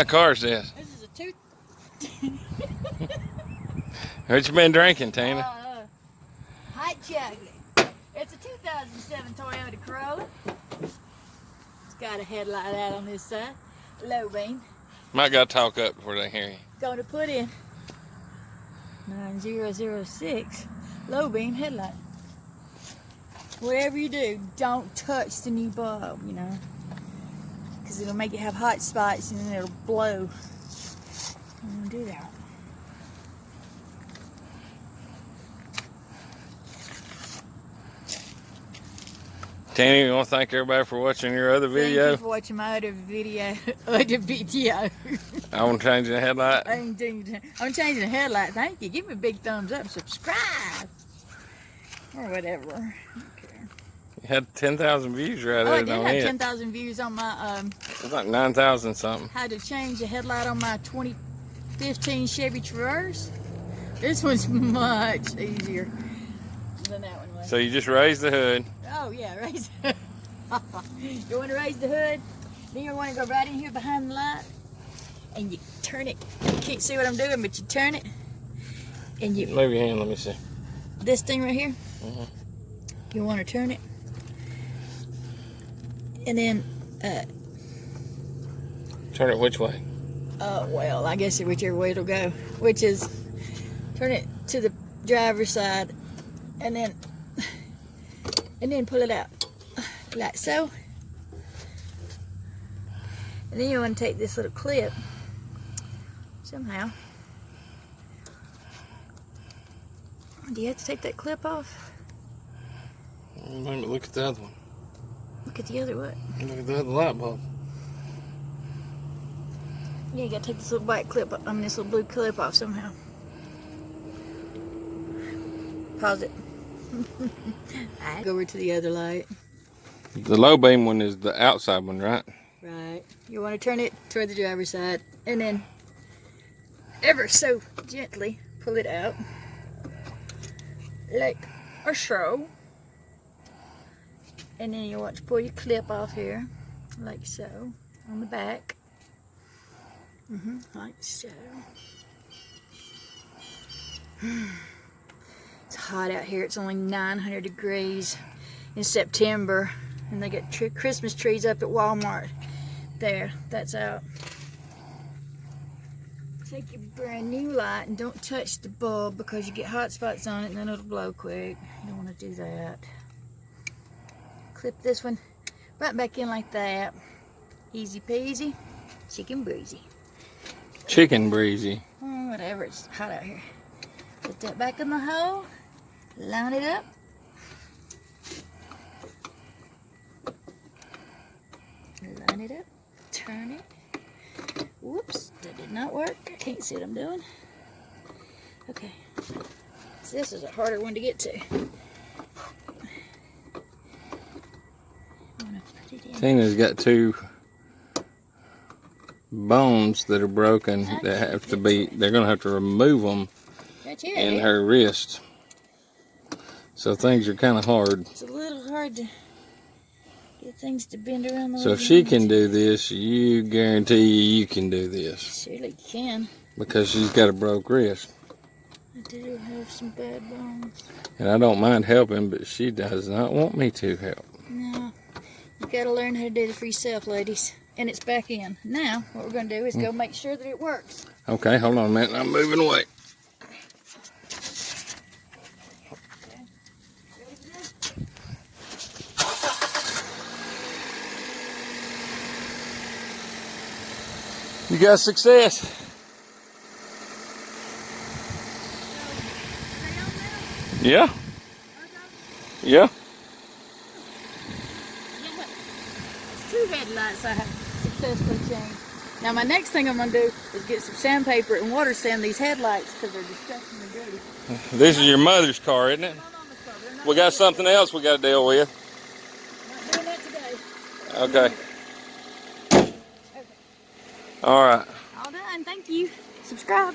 What car is this? This is a two. What you been drinking, Tina? Hot chocolate. It's a 2007 Toyota Corolla. It's got a headlight out on this side. Low beam. Might gotta talk up before they hear you. Going to put in 9006 low beam headlight. Whatever you do, don't touch the new bulb, you know, because it'll make it have hot spots and then it'll blow. Don't do that. Tina, you want to thank everybody for watching your other video? Thank you for watching my other video. Other video. I want to change the headlight. I'm changing the headlight. Thank you. Give me a big thumbs up. Subscribe. Or whatever. You had 10,000 views right there. I did have 10,000 views on my it's like 9,000 something. how to change the headlight on my 2015 Chevy Traverse. This one's much easier than that one was. So you just raise the hood. Oh yeah, raise the hood. You want to raise the hood, then you want to go right in here behind the light, and you turn it. You can't see what I'm doing, but you turn it, and you Move your hand, let me see. This thing right here, you want to turn it, and then Turn it which way? well, I guess whichever way it'll go, which is turn it to the driver's side, and then pull it out like so. And then you want to take this little clip somehow. Do you have to take that clip off? Maybe look at the other one. Look at the other what? Look at the other light bulb. Yeah, you gotta take this little white clip, this little blue clip off somehow. Pause it. Alright, go over to the other light. The low beam one is the outside one, right? Right. You want to turn it toward the driver's side, and then ever so gently pull it out, like a so. And then you want to pull your clip off here, like so, on the back. Like so. It's hot out here. It's only 900 degrees in September, and they got Christmas trees up at Walmart. There, that's out. Take your brand new light and don't touch the bulb because you get hot spots on it and then it'll blow quick. You don't want to do that. Clip this one right back in like that. Easy peasy, chicken breezy. Chicken breezy. Whatever, it's hot out here. Put that back in the hole, line it up. Line it up, turn it. Whoops, that did not work. I can't see what I'm doing. Okay, so this is a harder one to get to. Tina's got two bones that are broken that have to be, they're going to have to remove them in her wrist. So things are kind of hard. It's a little hard to get things to bend around the way. So if she can do this, you guarantee you can do this. Surely can. Because she's got a broke wrist. I do have some bad bones. And I don't mind helping, but she does not want me to help. No. You gotta learn how to do it for yourself, ladies. And it's back in. Now, what we're gonna do is go make sure that it works. Okay, hold on a minute. I'm moving away. You got success. Yeah. Yeah. Two headlights I have successfully changed. Now my next thing I'm going to do is get some sandpaper and water sand these headlights because they're disgustingly dirty. This is your mother's car, isn't it? We got something else we got to deal with. Not doing that today. Okay. All right. All done. Thank you. Subscribe.